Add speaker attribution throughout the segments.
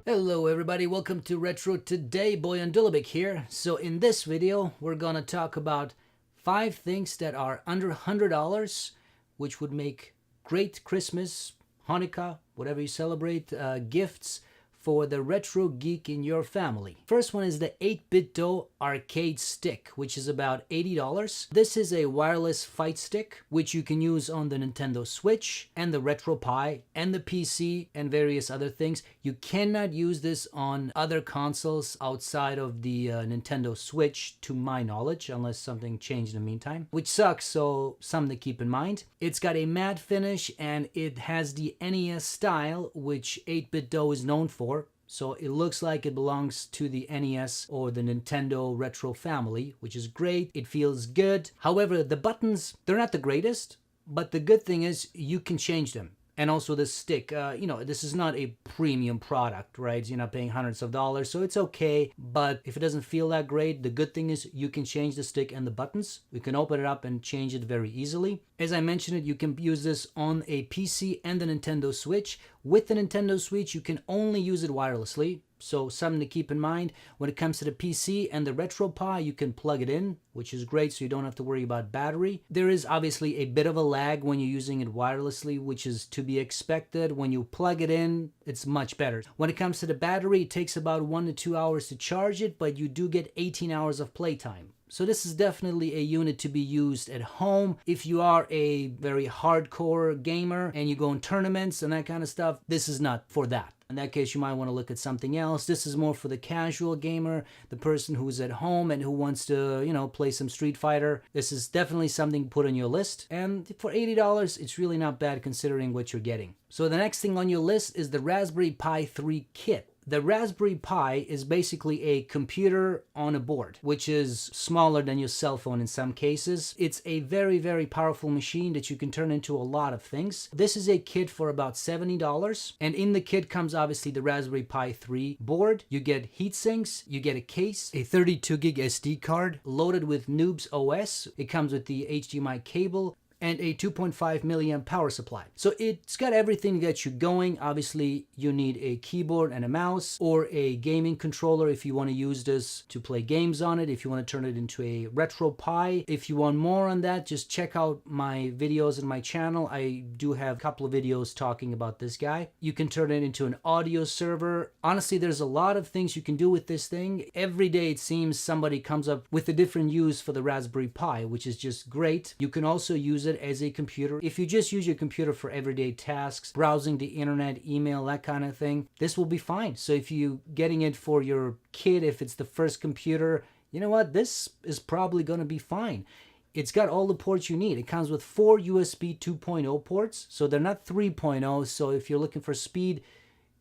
Speaker 1: Hello everybody, welcome to Retro Today. Boyan Dulabik here. So in this video, we're gonna talk about 5 things that are under $100, which would make great Christmas, Hanukkah, whatever you celebrate, gifts for the retro geek in your family. First one is the 8BitDo arcade stick, which is about $80. This is a wireless fight stick, which you can use on the Nintendo Switch and the RetroPie and the PC and various other things. You cannot use this on other consoles outside of the Nintendo Switch, to my knowledge, unless something changed in the meantime, which sucks, so something to keep in mind. It's got a matte finish and it has the NES style, which 8BitDo is known for. So it looks like it belongs to the NES or the Nintendo Retro family, which is great. It feels good. However, the buttons, they're not the greatest, but the good thing is you can change them. And also the stick, this is not a premium product, right? You're not paying hundreds of dollars, so it's okay. But if it doesn't feel that great, the good thing is you can change the stick and the buttons. You can open it up and change it very easily. As I mentioned, you can use this on a PC and the Nintendo Switch. With the Nintendo Switch, you can only use it wirelessly. So something to keep in mind. When it comes to the PC and the RetroPie, you can plug it in, which is great, so you don't have to worry about battery. There is obviously a bit of a lag when you're using it wirelessly, which is to be expected. When you plug it in, it's much better. When it comes to the battery, it takes about 1 to 2 hours to charge it, but you do get 18 hours of playtime. So this is definitely a unit to be used at home. If you are a very hardcore gamer and you go in tournaments and that kind of stuff, this is not for that. In that case, you might want to look at something else. This is more for the casual gamer, the person who's at home and who wants to, play some Street Fighter. This is definitely something to put on your list. And for $80, it's really not bad considering what you're getting. So the next thing on your list is the Raspberry Pi 3 kit. The Raspberry Pi is basically a computer on a board, which is smaller than your cell phone in some cases. It's a very, very powerful machine that you can turn into a lot of things. This is a kit for about $70, and in the kit comes obviously the Raspberry Pi 3 board. You get heat sinks, you get a case, a 32 gig SD card loaded with Noobs OS. It comes with the HDMI cable, and a 2.5 milliamp power supply. So it's got everything to get you going. Obviously, you need a keyboard and a mouse or a gaming controller if you want to use this to play games on it, if you want to turn it into a RetroPie. If you want more on that, just check out my videos in my channel. I do have a couple of videos talking about this guy. You can turn it into an audio server. Honestly, there's a lot of things you can do with this thing. Every day it seems somebody comes up with a different use for the Raspberry Pi, which is just great. You can also use it as a computer. If you just use your computer for everyday tasks, browsing the internet, email, that kind of thing, this will be fine. So if you're getting it for your kid, if it's the first computer, you know what? This is probably going to be fine. It's got all the ports you need. It comes with 4 USB 2.0 ports, so they're not 3.0. So if you're looking for speed,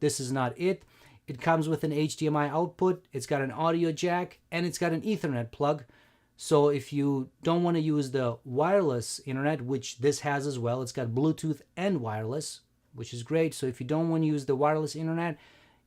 Speaker 1: this is not it. It comes with an HDMI output. It's got an audio jack, and it's got an Ethernet plug. So if you don't want to use the wireless internet, which this has as well, it's got Bluetooth and wireless, which is great. So if you don't want to use the wireless internet,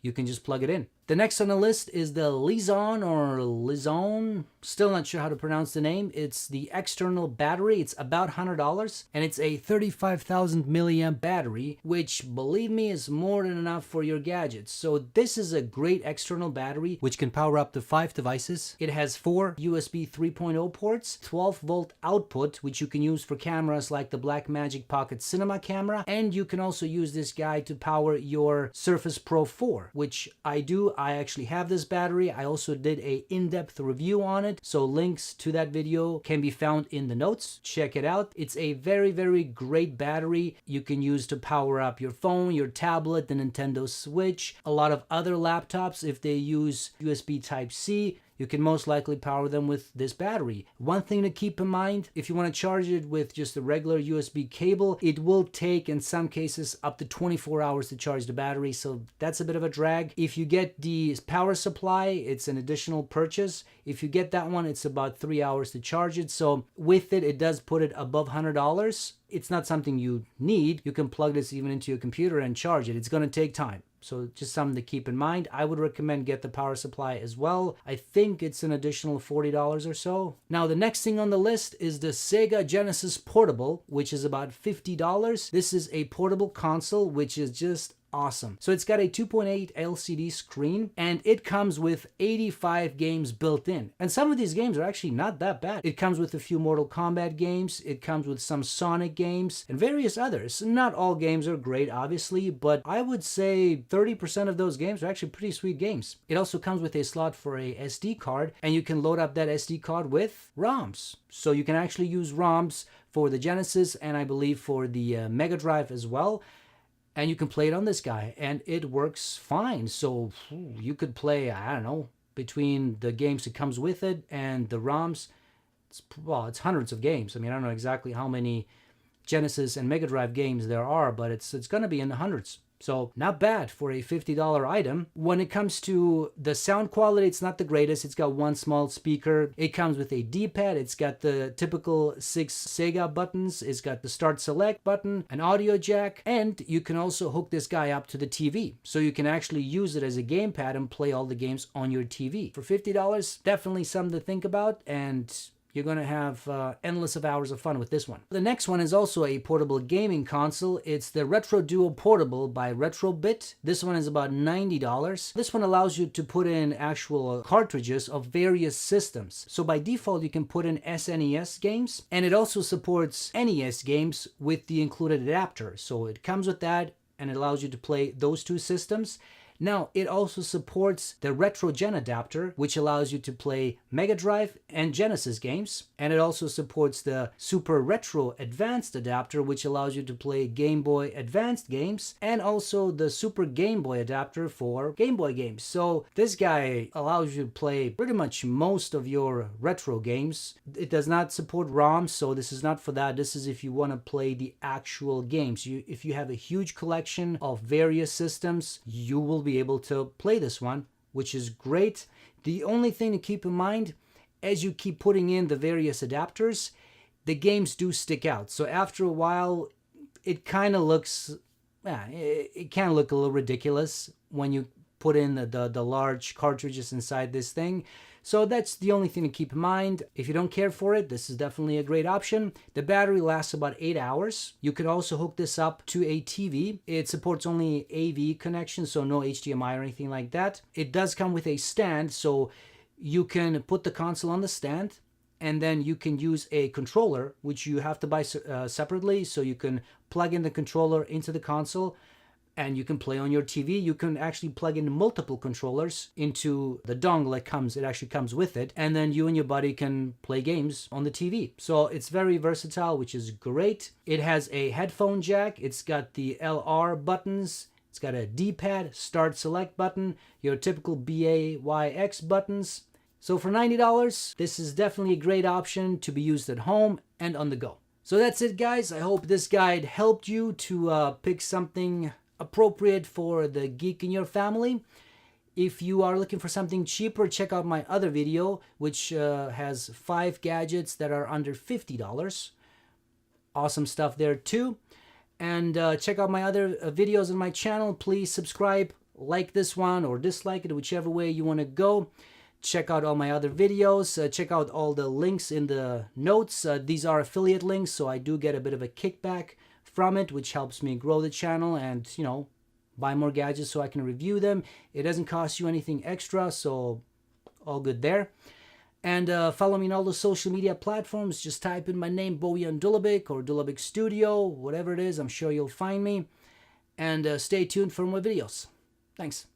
Speaker 1: you can just plug it in. The next on the list is the Lizone or Lizone. Still not sure how to pronounce the name. It's the external battery. It's about $100, and it's a 35,000 milliamp battery, which, believe me, is more than enough for your gadgets. So this is a great external battery, which can power up to 5 devices. It has 4 USB 3.0 ports, 12-volt output, which you can use for cameras like the Blackmagic Pocket Cinema camera, and you can also use this guy to power your Surface Pro 4, which I do. I actually have this battery. I also did a in-depth review on it, so links to that video can be found in the notes. Check it out. It's a very, very great battery you can use to power up your phone, your tablet, the Nintendo Switch, a lot of other laptops. If they use USB Type-C, you can most likely power them with this battery. One thing to keep in mind, if you want to charge it with just a regular USB cable, it will take, in some cases, up to 24 hours to charge the battery, so that's a bit of a drag. If you get the power supply, it's an additional purchase. If you get that one, it's about 3 hours to charge it, so with it, it does put it above $100. It's not something you need. You can plug this even into your computer and charge it. It's going to take time. So just something to keep in mind. I would recommend get the power supply as well. I think it's an additional $40 or so. Now the next thing on the list is the Sega Genesis Portable, which is about $50. This is a portable console, which is just awesome. So it's got a 2.8 LCD screen, and it comes with 85 games built in. And some of these games are actually not that bad. It comes with a few Mortal Kombat games, it comes with some Sonic games, and various others. Not all games are great, obviously, but I would say 30% of those games are actually pretty sweet games. It also comes with a slot for a SD card, and you can load up that SD card with ROMs. So you can actually use ROMs for the Genesis, and I believe for the Mega Drive as well. And you can play it on this guy, and it works fine. So you could play, I don't know, between the games it comes with it and the ROMs, it's hundreds of games. I mean, I don't know exactly how many Genesis and Mega Drive games there are, but it's going to be in the hundreds. So not bad for a $50 item. When it comes to the sound quality, it's not the greatest. It's got one small speaker. It comes with a D-pad. It's got the typical 6 Sega buttons. It's got the start select button, an audio jack, and you can also hook this guy up to the TV. So you can actually use it as a gamepad and play all the games on your TV. For $50, definitely something to think about, and you're going to have endless of hours of fun with this one. The next one is also a portable gaming console. It's the Retro Duo Portable by Retrobit. This one is about $90. This one allows you to put in actual cartridges of various systems. So by default, you can put in SNES games, and it also supports NES games with the included adapter. So it comes with that, and it allows you to play those two systems. Now, it also supports the RetroGen adapter, which allows you to play Mega Drive and Genesis games. And it also supports the Super Retro Advanced adapter, which allows you to play Game Boy Advanced games, and also the Super Game Boy adapter for Game Boy games. So this guy allows you to play pretty much most of your retro games. It does not support ROMs, so this is not for that. This is if you want to play the actual games. If you have a huge collection of various systems, you will be able to play this one, which is great. The only thing to keep in mind, as you keep putting in the various adapters, the games do stick out. So after a while, it kind of looks, it can look a little ridiculous when you put in the large cartridges inside this thing. So that's the only thing to keep in mind. If you don't care for it, this is definitely a great option. The battery lasts about 8 hours. You could also hook this up to a TV. It supports only AV connection, so no HDMI or anything like that. It does come with a stand, so you can put the console on the stand, and then you can use a controller, which you have to buy separately, so you can plug in the controller into the console, and you can play on your TV. You can actually plug in multiple controllers into the dongle it actually comes with it, and then you and your buddy can play games on the TV. So it's very versatile, which is great. It has a headphone jack. It's got the LR buttons. It's got a D-pad, start select button, your typical BAYX buttons. So for $90, this is definitely a great option to be used at home and on the go. So that's it, guys. I hope this guide helped you to pick something appropriate for the geek in your family. If you are looking for something cheaper, check out my other video, which has 5 gadgets that are under $50. Awesome stuff there too. And check out my other videos on my channel. Please subscribe, like this one, or dislike it, whichever way you want to go. Check out all my other videos. Check out all the links in the notes. These are affiliate links, so I do get a bit of a kickback from it, which helps me grow the channel and, you know, buy more gadgets so I can review them. It doesn't cost you anything extra, so all good there. And follow me on all the social media platforms. Just type in my name, Bojan Dulovic, or Dulovic Studio, whatever it is. I'm sure you'll find me. And stay tuned for more videos. Thanks.